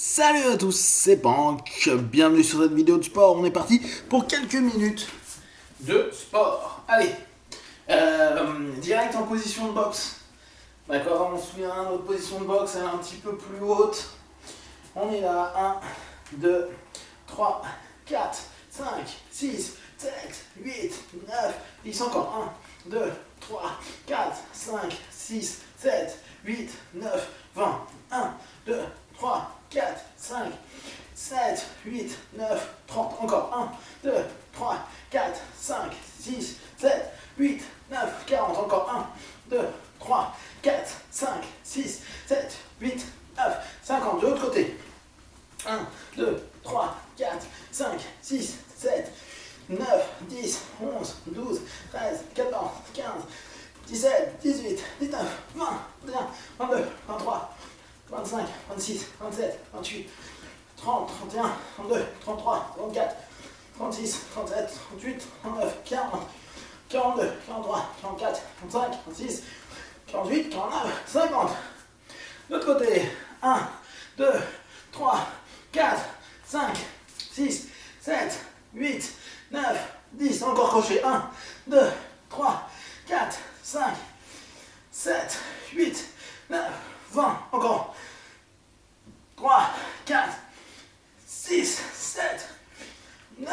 Salut à tous, c'est Pank, bienvenue sur cette vidéo de sport, on est parti pour quelques minutes de sport. Allez, direct en position de boxe, d'accord, on se souvient, notre position de boxe elle est un petit peu plus haute. On est là, 1, 2, 3, 4, 5, 6, 7, 8, 9, 10, encore 1, 2, 3, 4, 5, 6, 7, 8, 9, 20, 1, 2, 3, 4, 5, 7, 8, 9, 30, encore 1, 2, 3, 4, 5, 6, 7, 8, 9, 40, encore 1, 2, 3, 4, 5, 6, 7, 8, 9, 50, de l'autre côté. 1, 2, 3, 4, 5, 6, 7, 9, 10, 11, 12, 13, 14, 15, 17, 18, 19, 20, 21, 22, 23, 25, 26, 27, 28, 30, 31, 32, 33, 34, 36, 37, 38, 39, 40, 42, 43, 44, 45, 46, 48, 49, 50. De l'autre côté, 1, 2, 3, 4, 5, 6, 7, 8, 9, 10, encore crochet, 1, 2, 3, 4, 5, 7, 8, 9, 20, encore 3, 4, 6, 7, 9,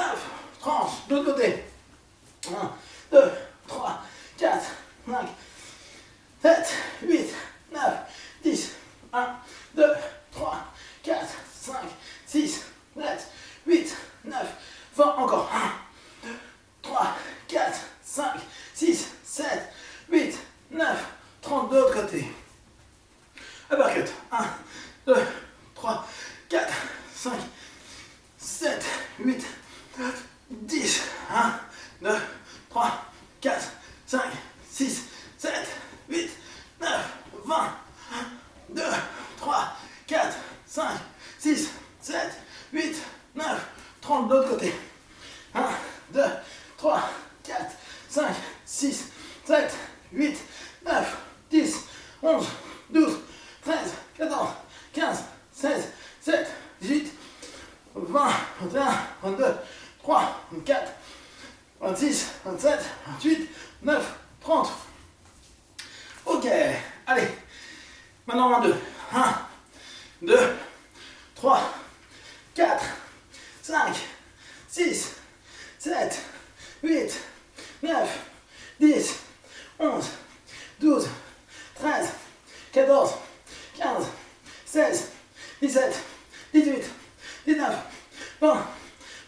30, de l'autre côté, 1, 2, 3, 4, 5, 7, 8, 9, 10, 1, 2, 3, 4, 5, 6, 7, 8, 9, 20, encore 1, 2, 3, 4, 5, 6, 7, 8, 9, 30, de l'autre côté. Uppercut, 1, 2, 3, 4, 5, 7, 8, 10, 1, 2, 3, 4, 5, 6, 7, 8, 9, 20, 2, 3, 4, 5, 6, 7, 8, 9, 30, de l'autre côté. 1, 2, 3, 4, 5, 6, 7, 8, 9, 10, 11, 12, 13, 14, 15, 16, 7, 18, 20, 21, 22, 3, 24, 26, 27, 28, 9, 30. Ok, allez, maintenant 22. 1, 2, 3, 4, 5, 6, 7, 8, 9, 10, 11, 12, 13, 14, 15, 16, 17, 18, 19, 20,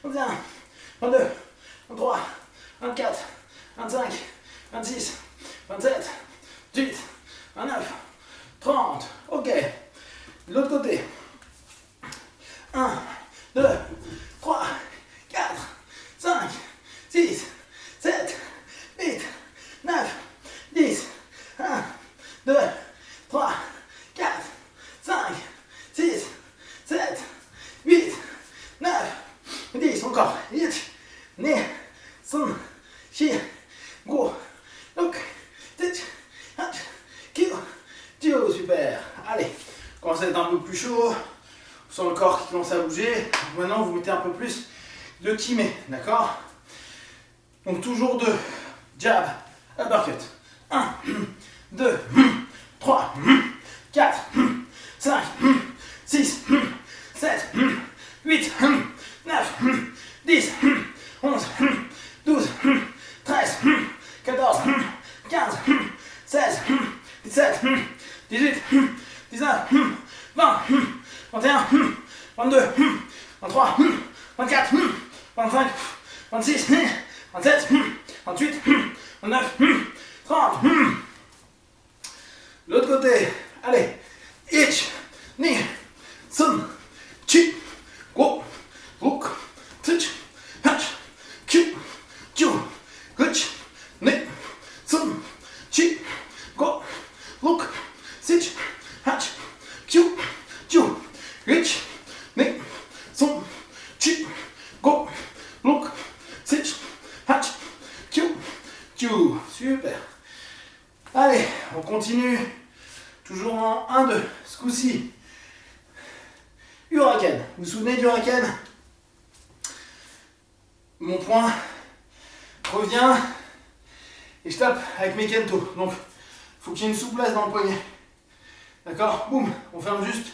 21, 22, 23, 24, 25, 26, 27, 28, 29, 30. Ok. De l'autre côté. 1, 2, 3, 4, 5, 6, 7, 8, 9, 10, 1, 2, 3, 4, 5, 6, 7, 8, 9, 10, encore. 1, 2, 3, 4, 5, 6, 7, 8, 9, 10, super. Allez, commence à être un peu plus chaud. On sent le corps qui commence à bouger. Maintenant, vous mettez un peu plus de kimé, d'accord? Donc toujours 2. Jab, uppercut. 1, 2, 3, 4, 5, 6, 7, 8, 9, 10, 11, 12, 13, 14, 15, 16, 17, 18, 19, 20, 21, 22, 23, 24, 25, 26, 27, 28, 29, 30. L'autre côté, allez. Ich, ni, sun, chi, go, look, touch, hatch, chu, chu, hutch, ni, sun, chi, go, look, sich, hatch, chu, chu, hutch, ni, sun, chi, go, look, sich, hatch, chu, chu. Super. Allez, on continue. Toujours en 1, 2. Ce coup-ci, il y aura Huracan. Vous vous souvenez du Huracan? Mon poing revient et je tape avec mes kento. Donc, il faut qu'il y ait une souplesse dans le poignet. D'accord? Boum, on ferme juste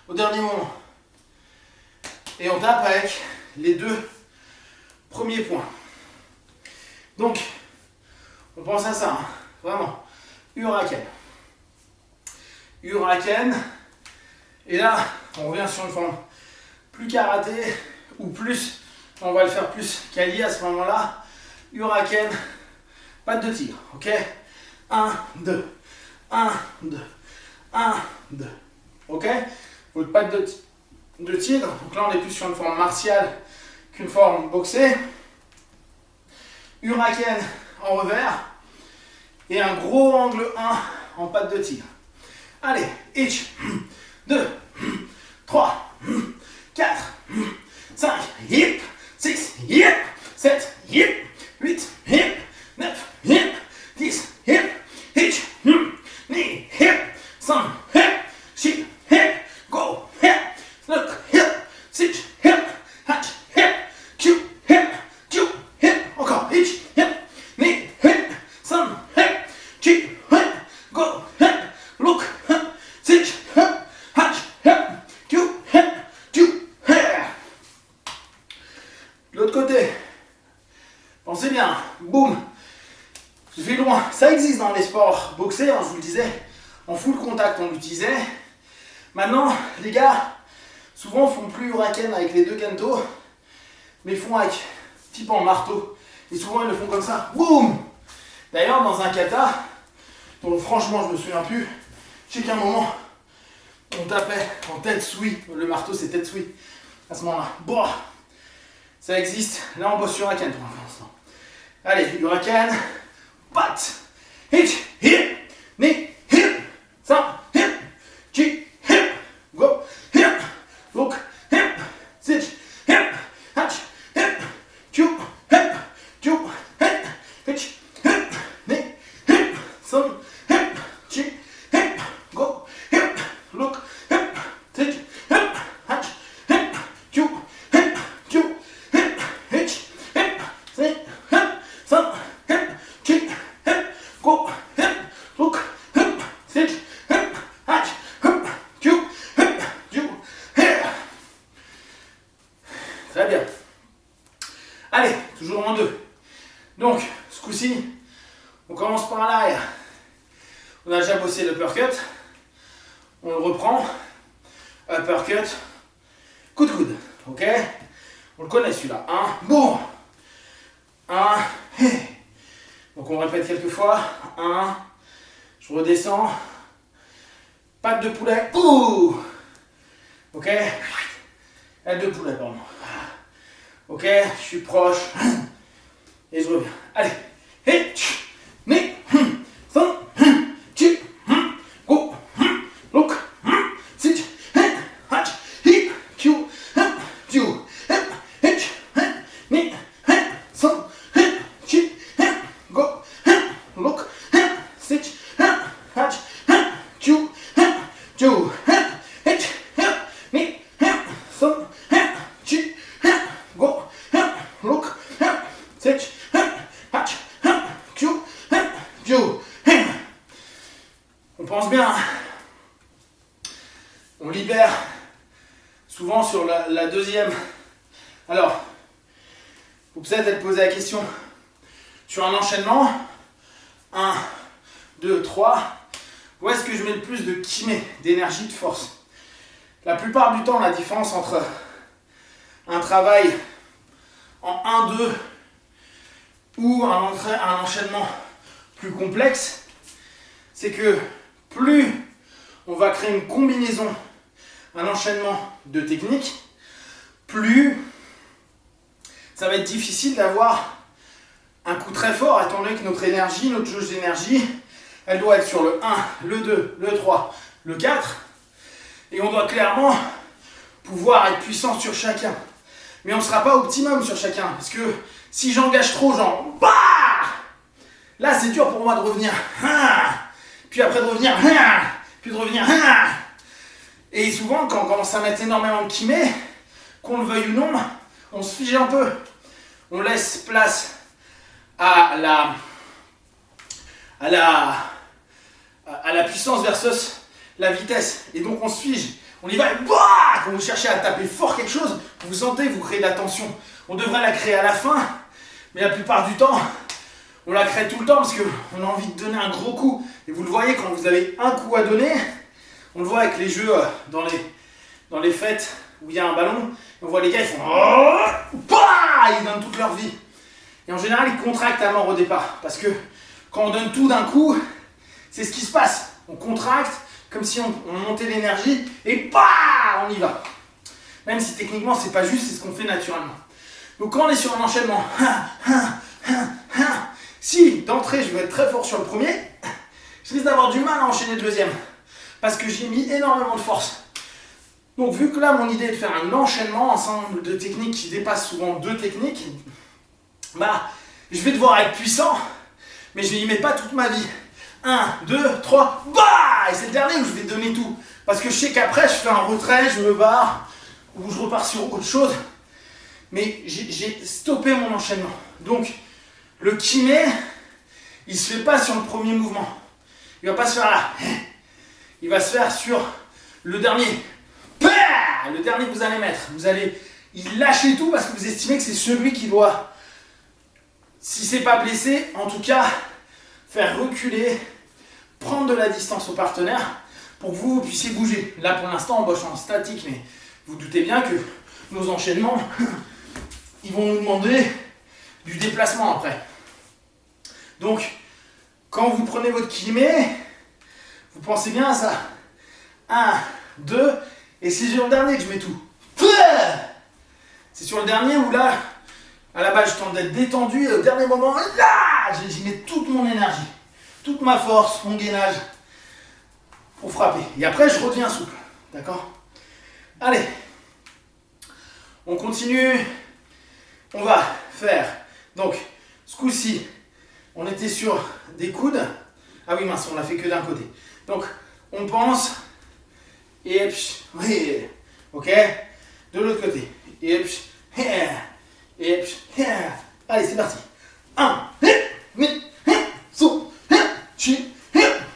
au dernier moment. Et on tape avec les deux premiers points. Donc, on pense à ça, hein. Vraiment. Huracan. Huracan. Et là, on revient sur une forme plus karaté ou plus, on va le faire plus kali à ce moment-là. Huracan, patte de tigre, ok? 1, 2, 1, 2, 1, 2, ok? Votre patte de tigre, donc là on est plus sur une forme martiale qu'une forme boxée. Huracan en revers et un gros angle 1 en patte de tigre. Allez, each, 2, 3, 4, 5, hip, 6, hip, 7, hip, 8, hip, 9, hip, 10, hip, each, knee, hip, some, hip, shift, hip, go, hip, look, hip, sit, hip, hatch, hip, cue, hip, cue, hip, encore, each, hip, knee, hip, some, hip, cue, hip, go, hip, look, hip, sit, hip, hatch, hip, cue, hip, cue, hip. De l'autre côté, pensez bien, boum, je vais loin. Ça existe dans les sports boxés, hein, je vous le disais, en full contact on l'utilisait. Maintenant, les gars, souvent font plus Huracan avec les deux kento, mais ils font avec type en marteau. Et souvent ils le font comme ça, boum. D'ailleurs dans un kata, dont franchement je me souviens plus, je sais qu'à un moment, on tapait en tête sui, le marteau c'est tête sui, à ce moment-là. Bon, ça existe, là on bosse sur Huracan pour l'instant. Allez, Huracan, patte, hitch, hip, knee, hip, ça, hip, chi, hip, go, hip, look, hip, sit, hip, hatch, hip, cue, hip, cue, hip, hitch, hip, knee, hip, some, hip, chi, hip, go, hip, look, hip, sit, hip, hatch, hip, cue, hip, cue, hip, hitch, hip, sit, hip, some, hip, chi, hip, go, hip, look, hip, sit, hip, hatch, hip, cue, hip, cue, hip. Très bien. Allez, toujours en deux. Donc, ce coup-ci, on commence par l'arrière. On a déjà bossé l'uppercut. On le reprend. Uppercut. Coup de coude. Ok? On le connaît celui-là. Un, boum. Un, hé. Donc on répète quelques fois. Un, je redescends. Patte de poulet. Ouh. Ok? Aile de poulet, pardon. Ok, je suis proche. Et je reviens. Allez. Hé, né, son, chi, go, look, sit, hatch, hip, cue, cue, hitch, né, son, chi, go, look, sit, hatch, cue, cue, hitch, né, son, chi, go, look, sit, hatch, cue, cue. On pense bien. On libère souvent sur la deuxième. Alors, vous pouvez peut-être poser la question sur un enchaînement. 1, 2, 3. Où est-ce que je mets le plus de kiné, d'énergie, de force? La plupart du temps, la différence entre un travail en 1-2 ou un enchaînement plus complexe, c'est que plus on va créer une combinaison, un enchaînement de techniques, plus ça va être difficile d'avoir un coup très fort, étant donné que notre énergie, notre jauge d'énergie, elle doit être sur le 1, le 2, le 3, le 4, et on doit clairement pouvoir être puissant sur chacun. Mais on ne sera pas optimum sur chacun, parce que si j'engage trop, genre, bah, là c'est dur pour moi de revenir, puis après de revenir, puis de revenir, Et souvent, quand on commence à mettre énormément de kiné, qu'on le veuille ou non, on se fige un peu. On laisse place à la puissance versus la vitesse. Et donc on se fige. On y va et bah, quand vous cherchez à taper fort quelque chose, vous sentez, vous créez de la tension. On devrait la créer à la fin, mais la plupart du temps, on la crée tout le temps parce qu'on a envie de donner un gros coup. Et vous le voyez, quand vous avez un coup à donner, on le voit avec les jeux dans les fêtes où il y a un ballon, on voit les gars, ils font oh, bah, ils donnent toute leur vie. Et en général, ils contractent à mort au départ. Parce que quand on donne tout d'un coup, c'est ce qui se passe. On contracte comme si on montait l'énergie et bah, on y va. Même si techniquement, c'est pas juste, c'est ce qu'on fait naturellement. Donc quand on est sur un enchaînement, si d'entrée, je veux être très fort sur le premier, je risque d'avoir du mal à enchaîner le deuxième. Parce que j'y ai mis énormément de force. Donc vu que là, mon idée est de faire un enchaînement, un ensemble de techniques qui dépasse souvent 2 techniques, bah, je vais devoir être puissant, mais je n'y mets pas toute ma vie. 1, 2, 3, bah! Et c'est le dernier où je vais donner tout. Parce que je sais qu'après, je fais un retrait, je me barre, ou je repars sur autre chose. Mais j'ai stoppé mon enchaînement. Donc, le kiné, il se fait pas sur le premier mouvement. Il va pas se faire là. Il va se faire sur le dernier. Le dernier que vous allez mettre. Vous allez y lâcher tout parce que vous estimez que c'est celui qui doit, si c'est pas blessé, en tout cas, faire reculer, prendre de la distance au partenaire pour que vous puissiez bouger. Là, pour l'instant, on bosse en statique, mais vous doutez bien que nos enchaînements, ils vont nous demander du déplacement après. Donc, quand vous prenez votre kiné, vous pensez bien à ça. 1, 2, et c'est sur le dernier que je mets tout. C'est sur le dernier où là, à la base, je tente d'être détendu et au dernier moment, là, j'y mets toute mon énergie, toute ma force, mon gainage pour frapper. Et après, je reviens souple. D'accord ? Allez, on continue. On va faire, donc, ce coup-ci, on était sur des coudes. Ah oui, mince, on l'a fait que d'un côté. Donc, on pense, et puis, oui, ok, de l'autre côté. Et puis, et puis, allez, c'est parti. 1,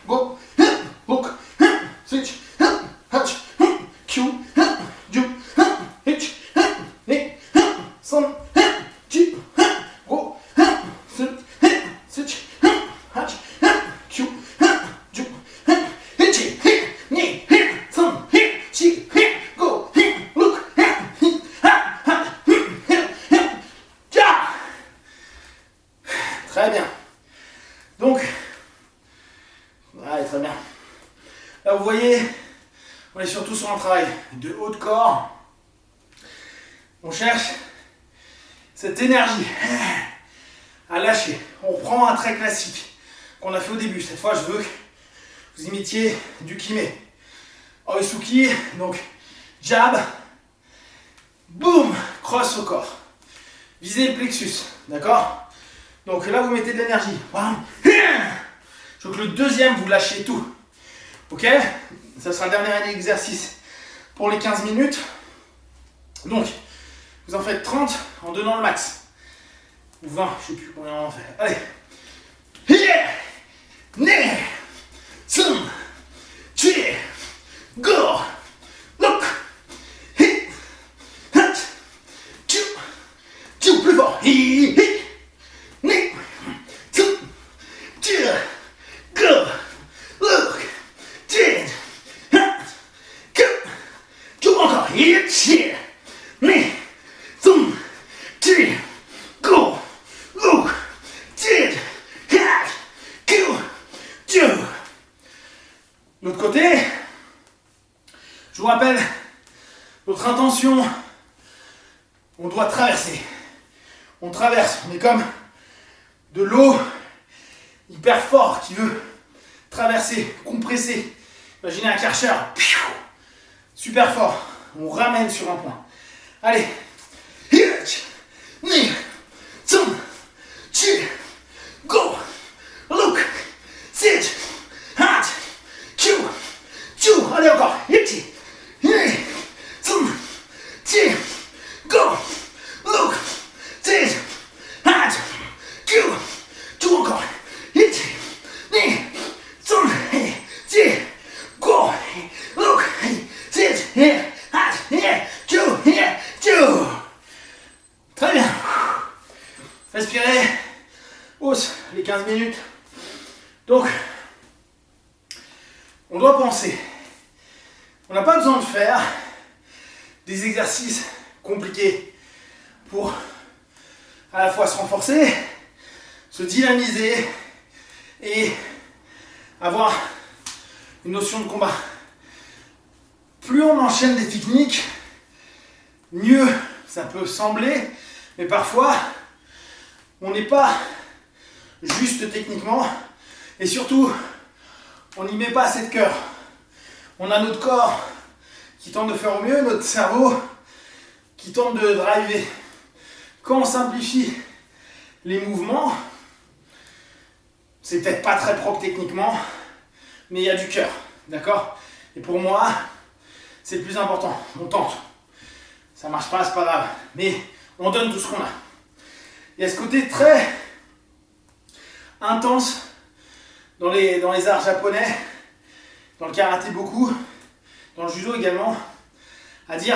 go, look, switch, hatch, Q, ju, hitch, son, chi, go, switch, hatch, Q, ju, hitch, ni, son, chi, go, look, très bien. Donc, allez, très bien. Là, vous voyez, on est surtout sur un travail de haut de corps. On cherche cette énergie à lâcher. On reprend un trait classique qu'on a fait au début. Cette fois, je veux que vous imitiez du kiné. Oisuki, donc jab, boum, cross au corps. Visez le plexus, d'accord ? Donc là, vous mettez de l'énergie. Je veux que le deuxième, vous lâchez tout. Ok ? Ça sera le dernier exercice pour les 15 minutes. Donc, vous en faites 30 en donnant le max. Ou 20, je ne sais plus combien on en fait. Allez. Go. Look. Plus fort. Go. Look. Encore. Go. Look. L'autre côté, je vous rappelle, notre intention, on doit traverser. On traverse, on est comme de l'eau hyper fort qui veut traverser, compresser. Imaginez un Karcher, super fort. On ramène sur un point. Allez. Go. Look. Sit. Hat. Allez encore. 15 minutes. Donc, on doit penser. On n'a pas besoin de faire des exercices compliqués pour à la fois se renforcer, se dynamiser et avoir une notion de combat. Plus on enchaîne des techniques, mieux ça peut sembler, mais parfois on n'est pas juste techniquement et surtout on n'y met pas assez de cœur. On a notre corps qui tente de faire au mieux, notre cerveau qui tente de driver. Quand on simplifie les mouvements, c'est peut-être pas très propre techniquement, mais il y a du cœur, d'accord? Et pour moi, c'est le plus important. On tente. Ça marche pas, c'est pas grave. Mais on donne tout ce qu'on a. Il y a ce côté très intense dans les arts japonais, dans le karaté beaucoup, dans le judo également, à dire,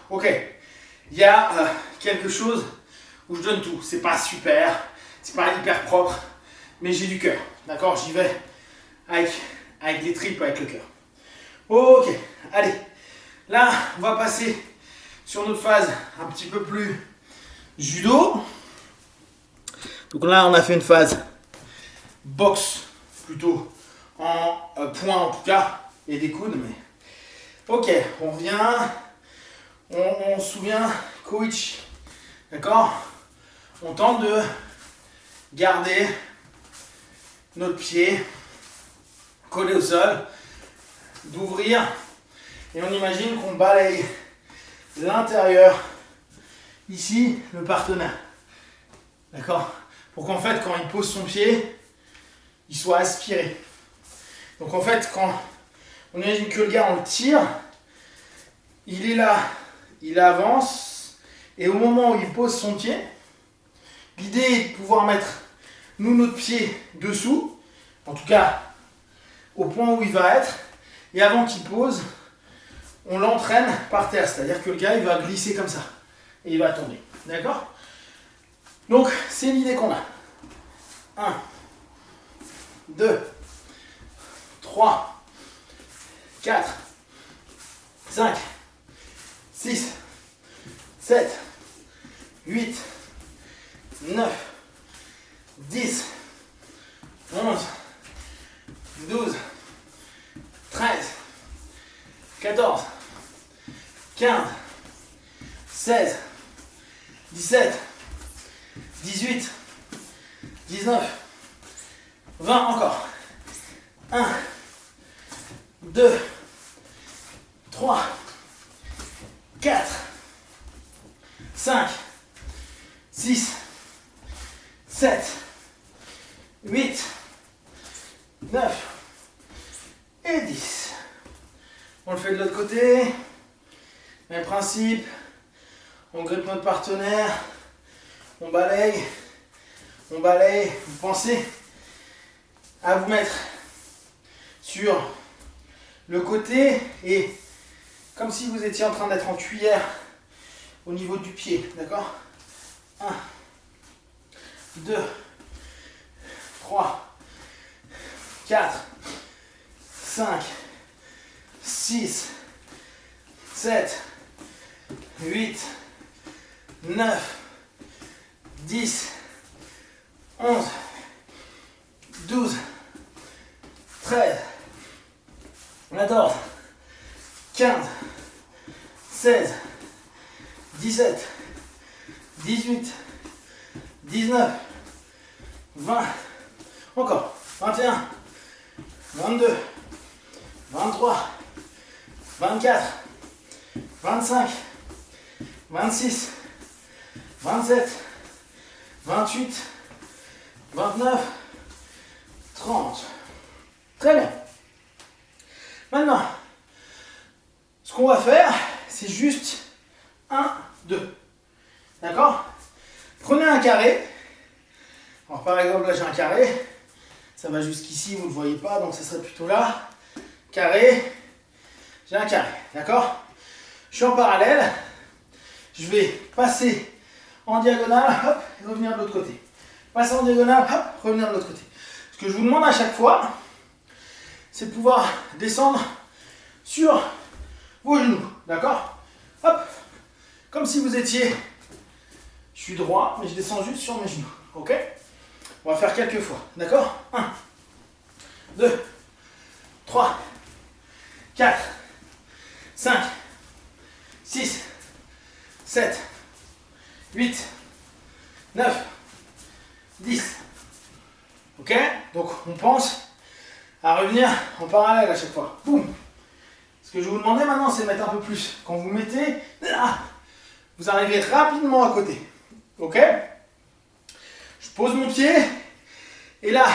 ok, il y a quelque chose où je donne tout. C'est pas super, c'est pas hyper propre, mais j'ai du cœur, d'accord? J'y vais avec les tripes, avec le cœur. Ok, allez. Là, on va passer sur notre phase un petit peu plus judo. Donc là, on a fait une phase boxe, plutôt en poing en tout cas, et des coudes. Mais... ok, on revient. On se souvient, coach, d'accord? On tente de garder notre pied collé au sol, d'ouvrir, et on imagine qu'on balaye l'intérieur, ici, le partenaire. D'accord? Pour qu'en fait, quand il pose son pied, il soit aspiré. Donc en fait, quand on imagine que le gars, on le tire, il est là, il avance, et au moment où il pose son pied, l'idée est de pouvoir mettre, nous, notre pied dessous, en tout cas, au point où il va être, et avant qu'il pose, on l'entraîne par terre, c'est-à-dire que le gars, il va glisser comme ça, et il va tomber, d'accord? Donc, c'est l'idée qu'on a. 1, 2, 3, 4, 5, 6, 7, 8, 9, 10, 11, 12, 13, 14, 15, 16, 17, 18, 19, 20 encore. 1, 2, 3, 4, 5, 6, 7, 8, 9 et 10. On le fait de l'autre côté. Même principe. On grippe notre partenaire. On balaye. On balaye. Vous pensez à vous mettre sur le côté et comme si vous étiez en train d'être en cuillère au niveau du pied. D'accord? 1, 2, 3, 4, 5, 6, 7, 8, 9, 10, 11, 12, 13, 14, 15, 16, 17, 18, 19, 20, encore, 21, 22, 23, 24, 25, 26, 27, 28, 29, 30. Très bien. Maintenant, ce qu'on va faire, c'est juste 1, 2. D'accord? Prenez un carré. Alors par exemple, là j'ai un carré. Ça va jusqu'ici, vous ne le voyez pas, donc ça serait plutôt là. Carré. J'ai un carré. D'accord? Je suis en parallèle. Je vais passer en diagonale, hop, et revenir de l'autre côté. passer en diagonale, hop, revenir de l'autre côté. Ce que je vous demande à chaque fois, c'est de pouvoir descendre sur vos genoux, d'accord? Hop, comme si vous étiez, je suis droit, mais je descends juste sur mes genoux, ok? On va faire quelques fois, d'accord? 1, 2, 3, 4, 5, 6, 7, 8, 9, 10. Ok? Donc on pense à revenir en parallèle à chaque fois. Boum! Ce que je vais vous demander maintenant, c'est de mettre un peu plus. Quand vous mettez là, vous arrivez rapidement à côté. Ok? Je pose mon pied et là,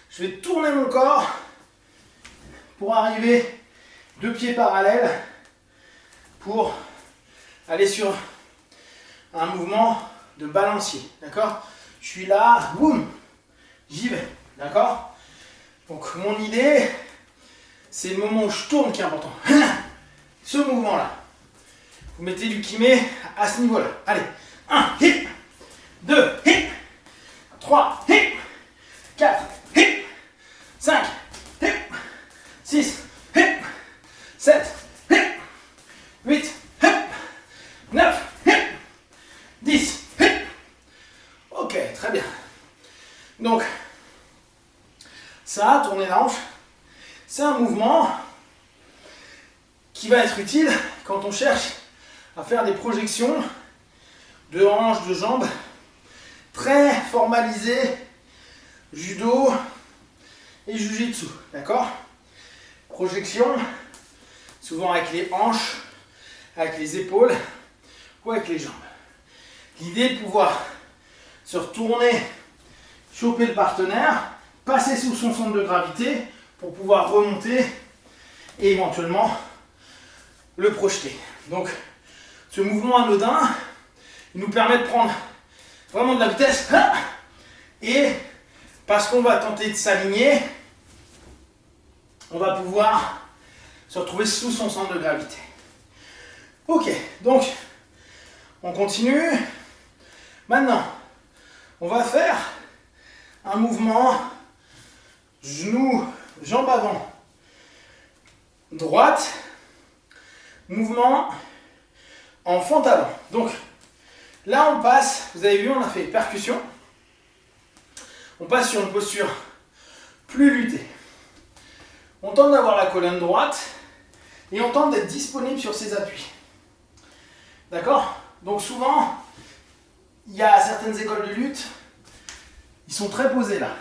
je vais tourner mon corps pour arriver 2 pieds parallèles pour aller sur un mouvement de balancier. D'accord? Je suis là, boum! J'y vais. D'accord? Donc mon idée, c'est le moment où je tourne qui est important. Ce mouvement-là. Vous mettez du kiné à ce niveau-là. Allez. 1, hip. 2, hip. 3, hip. 4, hip. 5, hip. 6, hip. 7, hip. 8, hip. 9, hip. 10, hip. Ok, très bien. Donc, ça, tourner la hanche, c'est un mouvement qui va être utile quand on cherche à faire des projections de hanches, de jambes très formalisées, judo et jujitsu, d'accord? Projection, souvent avec les hanches, avec les épaules ou avec les jambes. L'idée est de pouvoir se retourner, choper le partenaire, passer sous son centre de gravité pour pouvoir remonter et éventuellement le projeter. Donc ce mouvement anodin, il nous permet de prendre vraiment de la vitesse et parce qu'on va tenter de s'aligner, on va pouvoir se retrouver sous son centre de gravité. Ok, donc on continue. Maintenant, on va faire un mouvement genou, jambe avant, droite, mouvement en fente avant. Donc là on passe, vous avez vu, on a fait percussion, on passe sur une posture plus luttée. On tente d'avoir la colonne droite et on tente d'être disponible sur ses appuis. D'accord? Donc souvent, il y a certaines écoles de lutte, ils sont très posés là,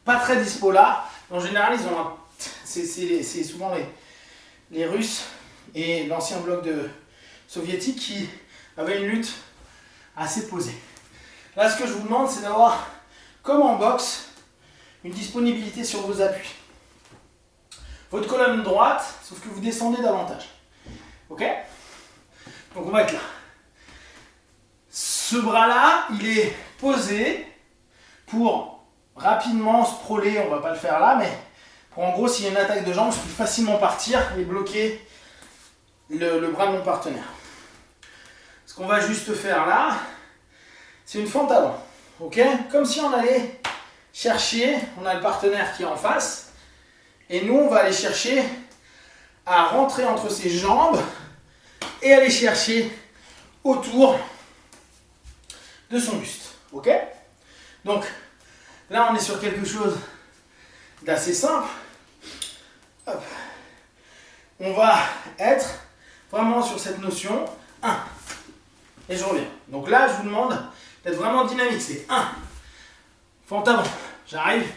pas très dispo là. En général, ils ont c'est souvent les Russes et l'ancien bloc soviétique qui avaient une lutte assez posée. Là, ce que je vous demande, c'est d'avoir, comme en boxe, une disponibilité sur vos appuis. Votre colonne droite, sauf que vous descendez davantage. Ok? Donc on va être là. Ce bras-là, il est posé pour rapidement sprawler, on va pas le faire là, mais pour en gros, s'il y a une attaque de jambe, je peux facilement partir et bloquer le bras de mon partenaire. Ce qu'on va juste faire là, c'est une fente avant. Ok? Comme si on allait chercher, on a le partenaire qui est en face, et nous, on va aller chercher à rentrer entre ses jambes et aller chercher autour de son buste. Ok? Donc, là, on est sur quelque chose d'assez simple. Hop. On va être vraiment sur cette notion 1. Et je reviens. Donc là, je vous demande d'être vraiment dynamique. C'est 1. Fente avant. J'arrive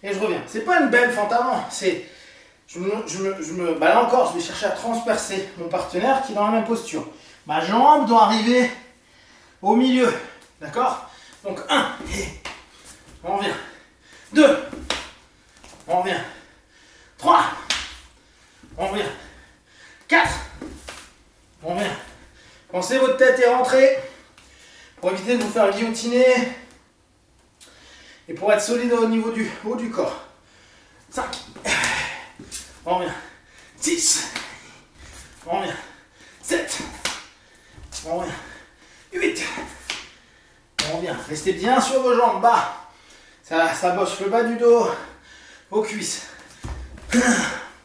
et je reviens. C'est pas une belle fente avant. C'est là encore, je vais chercher à transpercer mon partenaire qui est dans la même posture. Ma jambe doit arriver au milieu. D'accord? Donc 1. Et on revient. 2. On revient. 3. On revient. 4. On revient. Pensez votre tête est rentrée pour éviter de vous faire guillotiner et pour être solide au niveau du haut du corps. 5. On revient. 6. On revient. 7. On revient. 8. On bien. Restez bien sur vos jambes, bas. Ça bosse le bas du dos, vos cuisses.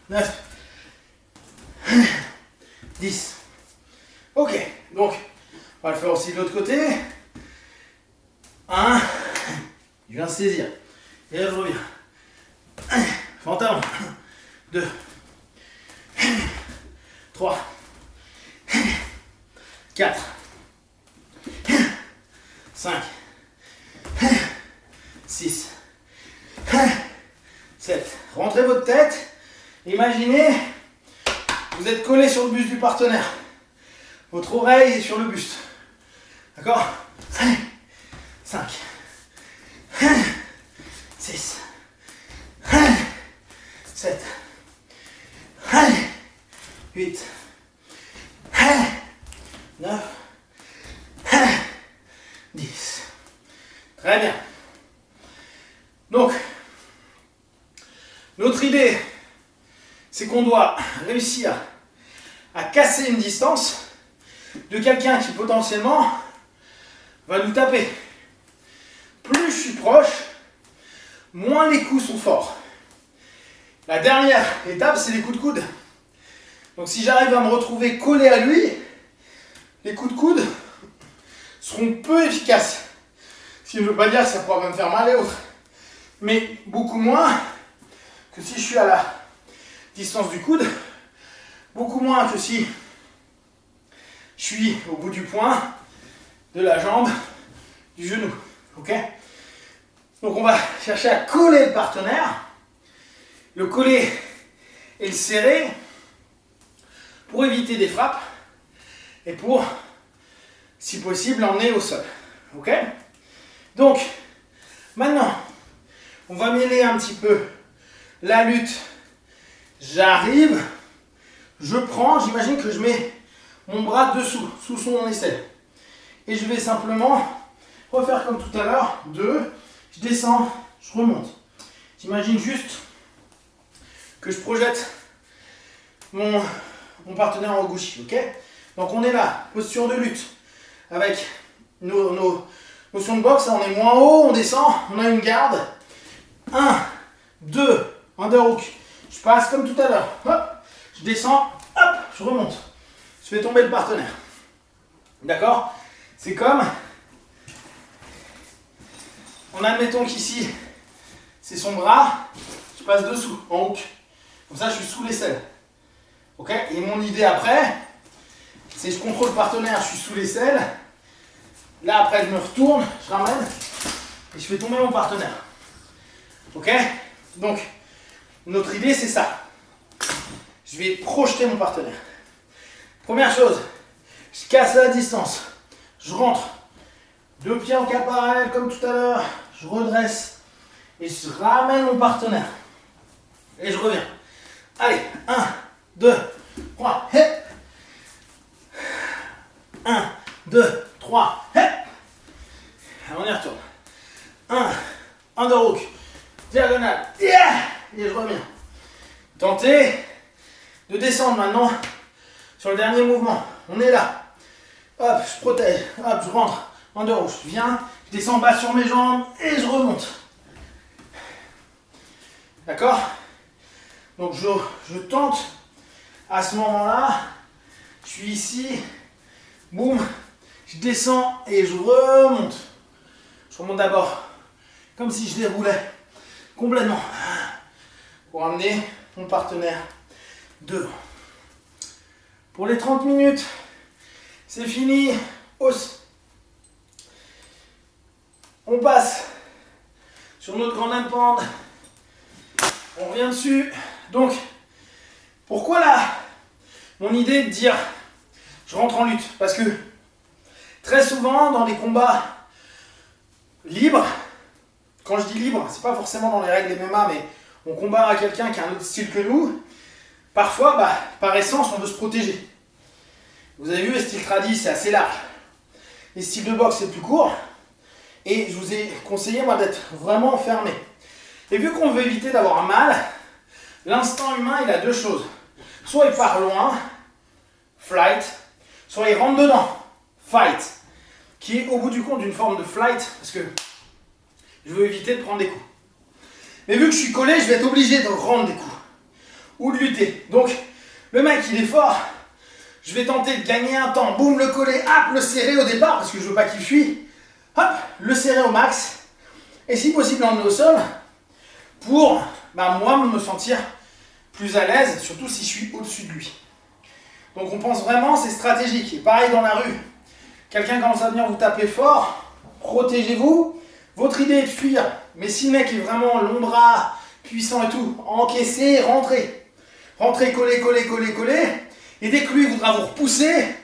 9, 10. Ok, donc on va le faire aussi de l'autre côté. 1, je viens de saisir. Et là je reviens. Fantôme. 2, 3, 4, 5, 6, 7. Rentrez votre tête. Imaginez, vous êtes collé sur le buste du partenaire. Votre oreille est sur le buste. D'accord? 5, 6, 7, 8, 9, 10. Très bien. Donc, notre idée, c'est qu'on doit réussir à casser une distance de quelqu'un qui potentiellement va nous taper. Plus je suis proche, moins les coups sont forts. La dernière étape, c'est les coups de coude. Donc si j'arrive à me retrouver collé à lui, les coups de coude seront peu efficaces. Ce qui ne veut pas dire que ça pourra me faire mal et autres. Mais beaucoup moins que si je suis à la distance du coude. Beaucoup moins que si je suis au bout du poing, de la jambe, du genou. Ok? Donc on va chercher à coller le partenaire, le coller et le serrer pour éviter des frappes et pour, si possible, l'emmener au sol. Ok? Donc, maintenant, on va mêler un petit peu la lutte. J'arrive, je prends, j'imagine que je mets mon bras dessous, sous son aisselle. Et je vais simplement refaire comme tout à l'heure. 2, je descends, je remonte. J'imagine juste que je projette mon partenaire en gauche. Ok? Donc on est là, posture de lutte. Avec nos notions de boxe, on est moins haut, on descend, on a une garde. 1, 2, underhook. Je passe comme tout à l'heure. Hop, je descends, hop, je remonte. Je fais tomber le partenaire. D'accord? C'est comme, en admettant qu'ici, c'est son bras, je passe dessous, en hook. Comme ça, je suis sous l'aisselle. Ok? Et mon idée après, c'est je contrôle le partenaire, je suis sous l'aisselle. Là, après, je me retourne, je ramène, et je fais tomber mon partenaire. Ok? Donc, notre idée, c'est ça. Je vais projeter mon partenaire. Première chose, je casse la distance. Je rentre. 2 pieds en cap parallèle comme tout à l'heure. Je redresse. Et je ramène mon partenaire. Et je reviens. Allez, 1, 2, 3. Hé. 1, 2, 3. Hé. On y retourne. 1, underhook. Diagonale. Yeah. Et je reviens. Tentez de descendre maintenant sur le dernier mouvement. On est là. Hop, je protège. Hop, je rentre. Underhook. Je viens. Je descends bas sur mes jambes et je remonte. D'accord? Donc je tente à ce moment-là. Je suis ici. Boum. Je descends et je remonte. Je remonte d'abord comme si je déroulais complètement pour amener mon partenaire devant. Pour les 30 minutes, c'est fini. Hausse. On passe sur notre grande impende. On revient dessus. Donc, pourquoi là mon idée de dire je rentre en lutte? Parce que très souvent dans les combats libres, quand je dis libre, c'est pas forcément dans les règles des MMA, mais on combat à quelqu'un qui a un autre style que nous. Parfois, par essence, on veut se protéger. Vous avez vu, le style tradi, c'est assez large. Les styles de boxe, c'est plus court. Et je vous ai conseillé, moi, d'être vraiment fermé. Et vu qu'on veut éviter d'avoir mal, l'instinct humain, il a 2 choses. Soit il part loin, flight, soit il rentre dedans, fight. qui est au bout du compte une forme de flight, parce que je veux éviter de prendre des coups. Mais vu que je suis collé, je vais être obligé de rendre des coups, ou de lutter. Donc, le mec, il est fort, je vais tenter de gagner un temps, boum, le coller, hop, le serrer au départ, parce que je veux pas qu'il fuit, hop, le serrer au max, et si possible l'emmener au sol, pour, moi, me sentir plus à l'aise, surtout si je suis au-dessus de lui. Donc on pense vraiment, c'est stratégique. Et pareil dans la rue, quelqu'un commence à venir vous taper fort, protégez-vous. Votre idée est de fuir, mais si le mec est vraiment long bras, puissant et tout, encaissez, rentrez. Rentrez, collez, collez, collez, collez. Et dès que lui voudra vous repousser,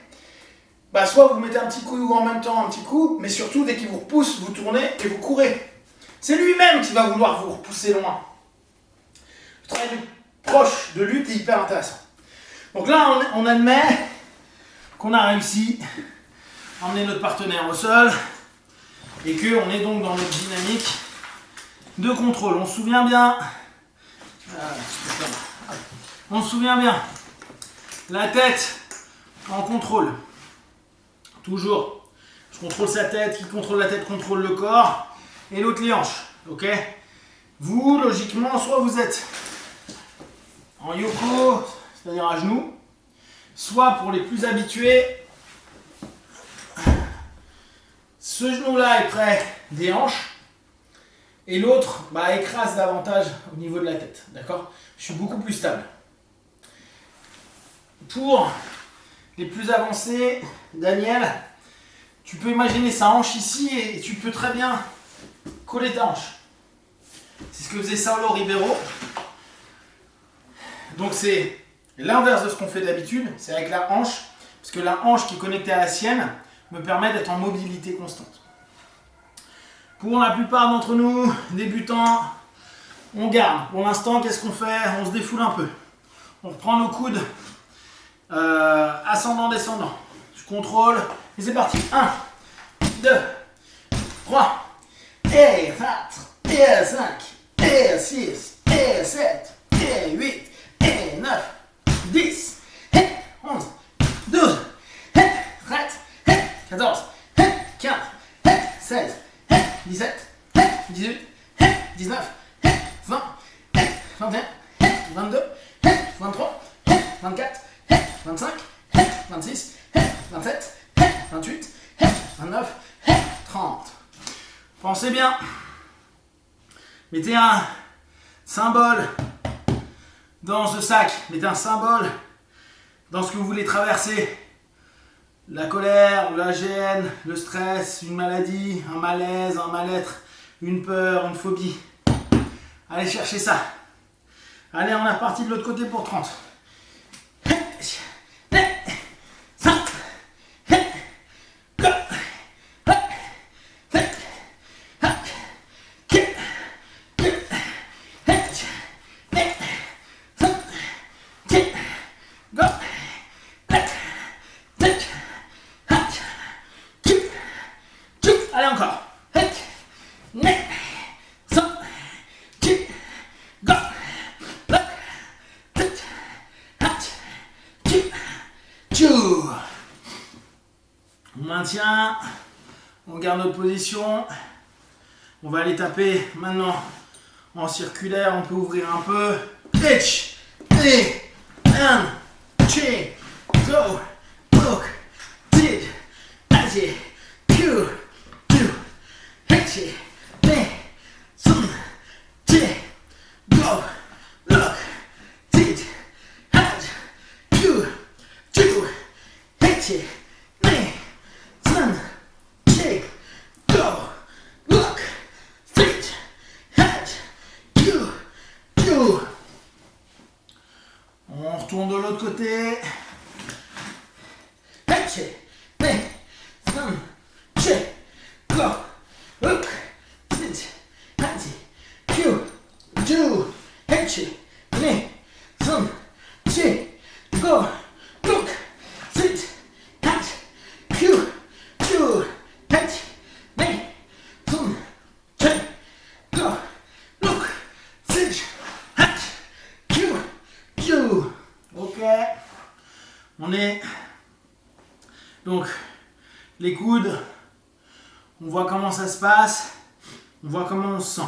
soit vous mettez un petit coup ou en même temps un petit coup, mais surtout dès qu'il vous repousse, vous tournez et vous courez. C'est lui-même qui va vouloir vous repousser loin. Le travail proche de lutte est hyper intéressant. Donc là, on admet qu'on a réussi à emmener notre partenaire au sol et qu'on est donc dans notre dynamique de contrôle. On se souvient bien, la tête en contrôle. Toujours, je contrôle sa tête, qui contrôle la tête contrôle le corps et l'autre les hanches. Ok ? Vous, logiquement, soit vous êtes en yoko, c'est-à-dire à genoux, soit pour les plus habitués, ce genou-là est près des hanches et l'autre écrase davantage au niveau de la tête. D'accord ? Je suis beaucoup plus stable. Pour les plus avancés, Daniel, tu peux imaginer sa hanche ici et tu peux très bien coller ta hanche. C'est ce que faisait Saulo Ribeiro. Donc c'est l'inverse de ce qu'on fait d'habitude, c'est avec la hanche, parce que la hanche qui est connectée à la sienne me permet d'être en mobilité constante. Pour la plupart d'entre nous, débutants, on garde. Pour l'instant, qu'est-ce qu'on fait ? On se défoule un peu. On reprend nos coudes ascendant-descendant. Je contrôle et c'est parti. 1, 2, 3, et 4, et 5, et 6, et 7, et 8, et 9, 10, 11, 12, 13, 14, 15, 16, 17, 18, 19, 20, 21, 22, 23, 24, 25, 26, 27, 28, 29, 30. Pensez bien. Mettez un symbole dans ce sac. Mettez un symbole dans ce que vous voulez traverser. La colère, la gêne, le stress, une maladie, un malaise, un mal-être, une peur, une phobie. Allez chercher ça. Allez, on est reparti de l'autre côté pour 30. Allez encore. On maintient, on garde notre position. On va aller taper maintenant en circulaire, on peut ouvrir un peu. Pitch, et 1, 2, go, look, did, allez, Q, do, pitch, et, sun, did, go, look, did, allez, Q, do, pitch, et, sun, did, go, look, did, allez, Q, do. On retourne de l'autre côté. Ok, on est donc les coudes On voit comment ça se passe. On voit comment on se sent.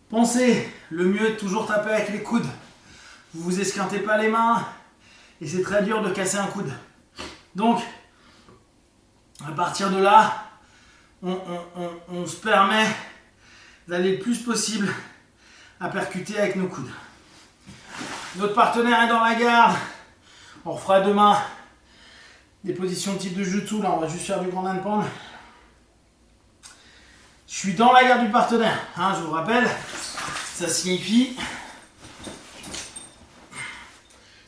Pensez, le mieux est de toujours taper avec les coudes. Vous vous esquintez pas les mains et c'est très dur de casser un coude. Donc, à partir de là, on se permet d'aller le plus possible à percuter avec nos coudes. Notre partenaire est dans la garde. On refera demain des positions type de jutsu. Là, on va juste faire du grand handpan. Je suis dans la garde du partenaire. Je vous rappelle, ça signifie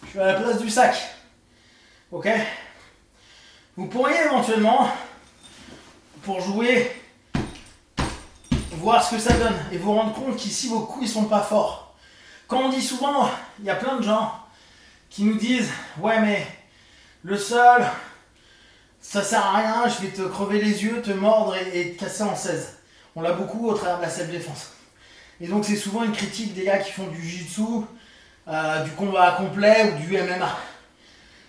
je suis à la place du sac. Ok? Vous pourriez éventuellement, pour jouer, voir ce que ça donne et vous rendre compte qu'ici vos coups ils sont pas forts. Quand on dit souvent, il y a plein de gens qui nous disent ouais mais le sol ça sert à rien, je vais te crever les yeux, te mordre et te casser en 16. On l'a beaucoup au travers de la self-défense. Et donc c'est souvent une critique des gars qui font du jiu-jitsu, du combat complet ou du MMA.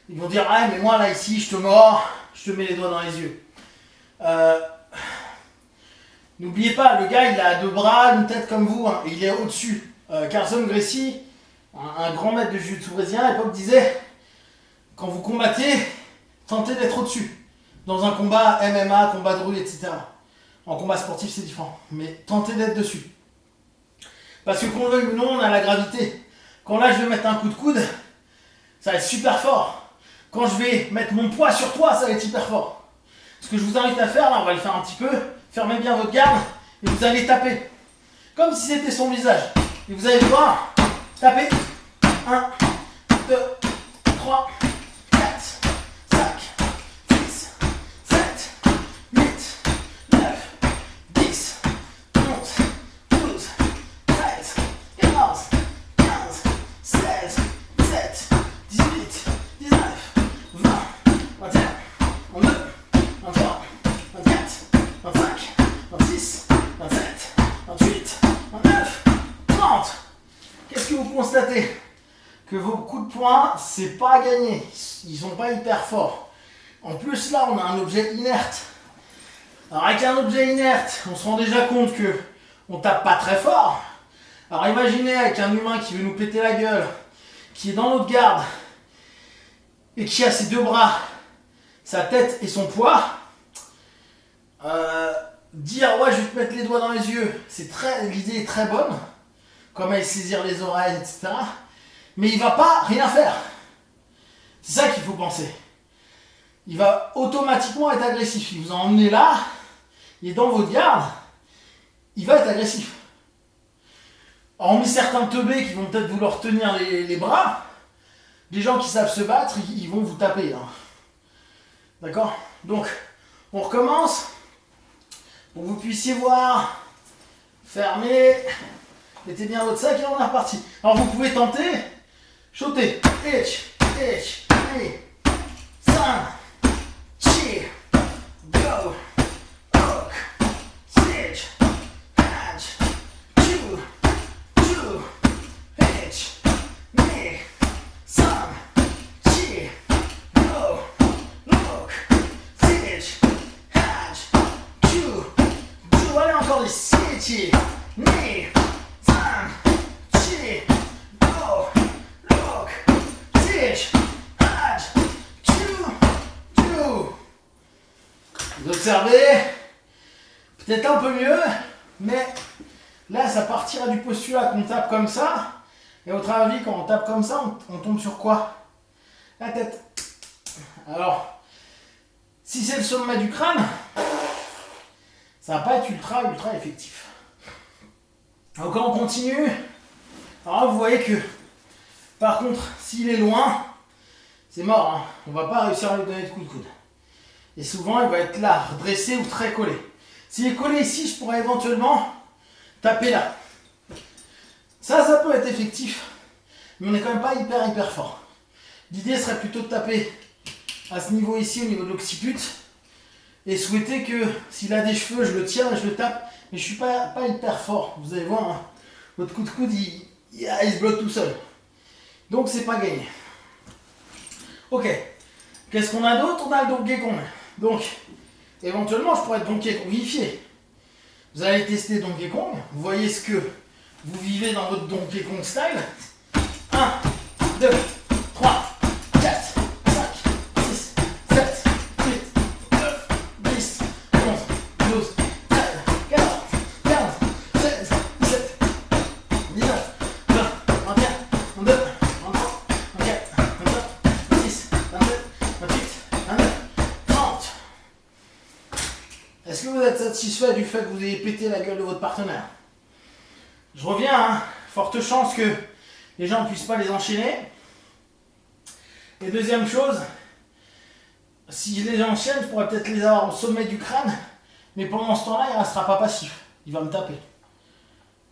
Ils vont dire ah mais moi là ici je te mords, je te mets les doigts dans les yeux. N'oubliez pas, le gars il a 2 bras, une tête comme vous, et il est au-dessus. Carson Gracie, un grand maître de jiu-jitsu brésilien à l'époque disait quand vous combattez, tentez d'être au-dessus. Dans un combat MMA, combat de rue, etc. En combat sportif c'est différent, mais tentez d'être dessus. Parce que qu'on le veuille ou non, on a la gravité. Quand là je vais mettre un coup de coude, ça va être super fort. Quand je vais mettre mon poids sur toi, ça va être hyper fort. Ce que je vous invite à faire, là on va le faire un petit peu, fermez bien votre garde et vous allez taper. Comme si c'était son visage. Et vous allez voir, taper. 1, 2, 3, 4, 5, 6, 7, 8, 9, 10, 11, 12, 13, 14, 15, 16, 17, 18, 19, 20, 21, 22, 23, 24, 25, 26, 27, 28, 29, 30. Qu'est-ce que vous constatez? Que vos coups de poing, c'est pas gagné. Ils sont pas hyper forts. En plus, là, on a un objet inerte. Alors, avec un objet inerte, on se rend déjà compte que on tape pas très fort. Alors, imaginez avec un humain qui veut nous péter la gueule, qui est dans notre garde, et qui a ses 2 bras, sa tête et son poids. Dire ouais, je vais te mettre les doigts dans les yeux, l'idée est très bonne, comme aller saisir les oreilles, etc. Mais il va pas rien faire. C'est ça qu'il faut penser. Il va automatiquement être agressif. Il vous a emmené là, il est dans votre garde, il va être agressif. Hormis certains teubés qui vont peut-être vouloir tenir les bras, les gens qui savent se battre, ils vont vous taper. D'accord? Donc, on recommence. Pour que vous puissiez voir, fermez, mettez bien votre sac et on est reparti. Alors vous pouvez tenter, sauter, hitch, allez, 5, chi, go, hook, switch, hatch, chew, hitch, knee, 5, chi, go, hook, switch, hatch, chew, allez encore des switch, knee, 5, chi, go, look, switch, hatch, chew. Vous observez, peut-être un peu mieux, mais là ça partira du postulat qu'on tape comme ça, et au avis quand on tape comme ça, on tombe sur quoi? La tête. Alors, si c'est le sommet du crâne, ça va pas être ultra effectif. Donc quand on continue, alors là, vous voyez que par contre s'il est loin, c'est mort, on va pas réussir à lui donner de coup de coude. Et souvent il va être là, redressé ou très collé. S'il est collé ici, je pourrais éventuellement taper là. Ça peut être effectif, mais on n'est quand même pas hyper fort. L'idée serait plutôt de taper à ce niveau ici, au niveau de l'occiput, et souhaiter que s'il a des cheveux, je le tiens et je le tape, mais je suis pas hyper fort. Vous allez voir, votre coup de coude, il se bloque tout seul. Donc c'est pas gagné. Ok, qu'est-ce qu'on a d'autre? On a le Donkey Kong. Donc, Éventuellement, je pourrais être Donkey Kongifié. Vous allez tester Donkey Kong, vous voyez ce que vous vivez dans votre Donkey Kong style. 1, 2, 3, 4, 5, 6, 7, 8, 9, 10, 11, 12, 13, 14, 15, 16, 17, 19, 20, 21, 22, 23, 24, 25, 26, 27, 28, 29, 30. Est-ce que vous êtes satisfait du fait que vous ayez pété la gueule de votre partenaire? Je reviens, hein. Forte chance que les gens ne puissent pas les enchaîner. Et deuxième chose, si je les enchaîne, je pourrais peut-être les avoir au sommet du crâne, mais pendant ce temps-là, il ne restera pas passif. Il va me taper.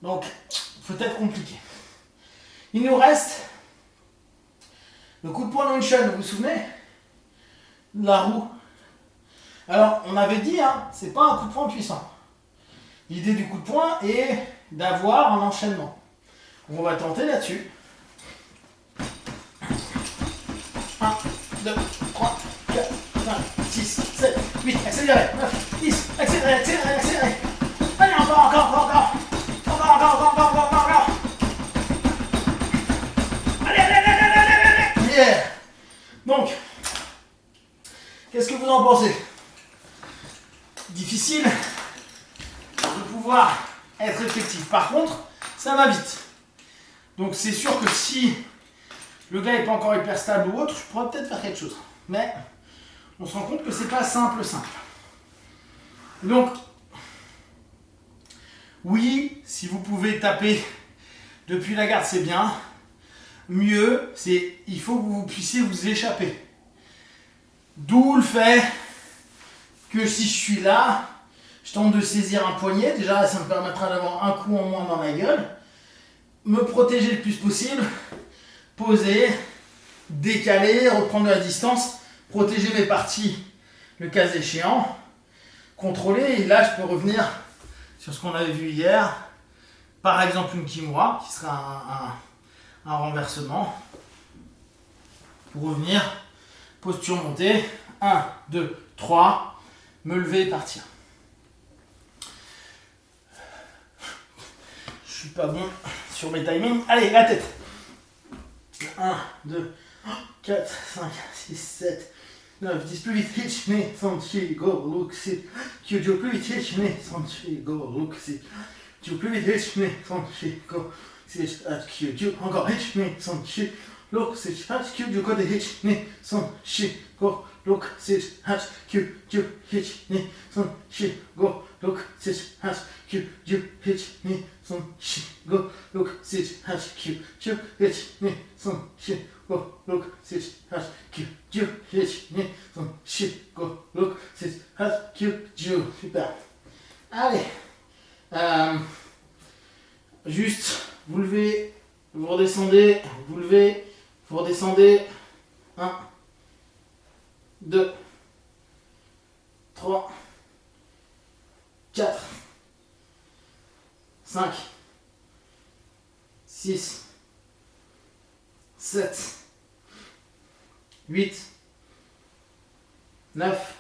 Donc, peut-être compliqué. Il nous reste le coup de poing Nunchun, vous vous souvenez? La roue. Alors, on avait dit, hein, c'est pas un coup de poing puissant. L'idée du coup de poing est d'avoir un enchaînement. On va tenter là-dessus. 1, 2, 3, 4, 5, 6, 7, 8, accélérez, 9, 10, accélérez, accélérez, accélérez. Allez, encore. Allez. Yeah. Donc, qu'est-ce que vous en pensez? Difficile de pouvoir être effectif. Par contre, ça va vite. Donc c'est sûr que si le gars n'est pas encore hyper stable ou autre, je pourrais peut-être faire quelque chose. Mais on se rend compte que c'est pas simple. Donc, oui, si vous pouvez taper depuis la garde, c'est bien. Mieux, c'est il faut que vous puissiez vous échapper. D'où le fait que si je suis là, je tente de saisir un poignet. Déjà, ça me permettra d'avoir un coup en moins dans la gueule. Me protéger le plus possible. Poser, décaler, reprendre de la distance. Protéger mes parties, le cas échéant. Contrôler. Et là, je peux revenir sur ce qu'on avait vu hier. Par exemple, une kimura, qui sera un renversement. Pour revenir, posture montée. 1, 2, 3. Me lever et partir. Je suis pas bon sur mes timings. Allez, la tête. 1, 2, 4, 5, 6, 7, 9, 10, plus vite. Hitch, ne, sanchi, go, look, sit. Kyujo, plus vite. Hitch, ne, sanchi, go, look, sit. Kyujo, plus vite. Hitch, ne, sanchi, go, sit. Kyujo, encore. Hitch, ne, sanchi, look, sit. Kyujo, go, hitch, ne, sanchi, go, look, sit. Kyujo, hitch, ne, sanchi, go, look, sit. Kyujo, hitch, ne, sanchi, go, look, sit. Kyujo, hitch, ne, sanchi, go, look, sit. Kyujo, hitch, ne, sanchi, go, look, sit. Kyujo, super. Allez. Juste, vous levez, vous redescendez, vous levez, vous redescendez. 1, 2, 3, 4, 5, 6, 7, 8, 9,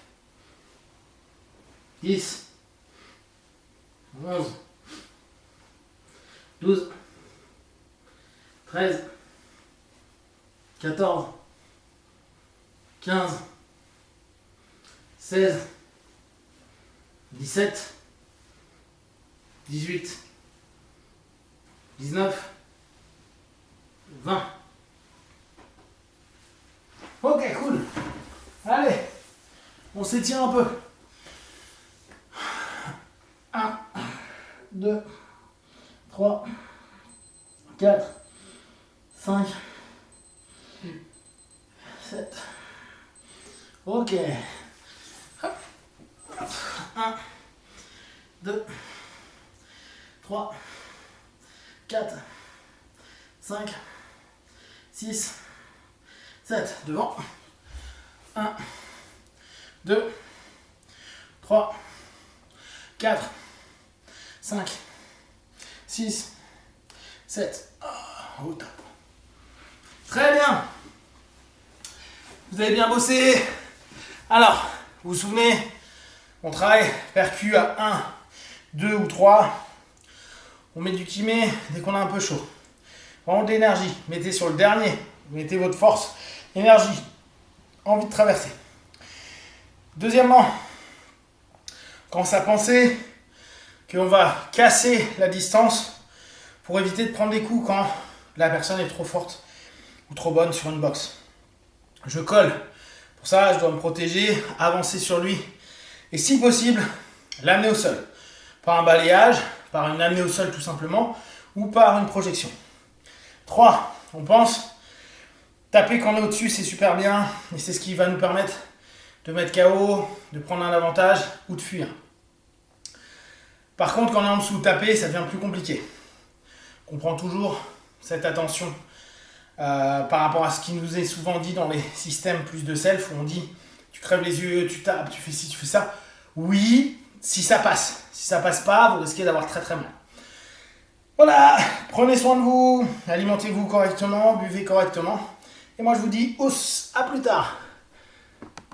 10, 11, 12, 13, 14, 15, 16, 17, 18, 19, 20. Ok, cool. Allez, on s'étire un peu. 1, 2, 3, 4, 5, 7. Ok. 1, 2, 3, 4, 5, 6, 7. Devant. 1, 2, 3, 4, 5, 6, 7. Au top. Très bien. Vous avez bien bossé. Alors, vous vous souvenez, On travaille percu à 1, 2 ou 3. On met du kiné dès qu'on a un peu chaud. Vraiment de l'énergie. Mettez sur le dernier. Mettez votre force, énergie, envie de traverser. Deuxièmement, commence à penser qu'on va casser la distance pour éviter de prendre des coups quand la personne est trop forte ou trop bonne sur une boxe. Je colle. Pour ça, je dois me protéger, avancer sur lui et si possible, l'amener au sol. Par un balayage, par une amenée au sol tout simplement ou par une projection. 3. On pense taper quand on est au-dessus, c'est super bien et c'est ce qui va nous permettre de mettre KO, de prendre un avantage ou de fuir. Par contre, quand on est en dessous, taper, ça devient plus compliqué. On prend toujours cette attention par rapport à ce qui nous est souvent dit dans les systèmes plus de self où on dit tu crèves les yeux, tu tapes, tu fais ci, tu fais ça. Oui, si ça passe. Si ça passe pas, vous risquez d'avoir très très mal. Voilà, prenez soin de vous, alimentez-vous correctement, buvez correctement. Et moi je vous dis à plus tard.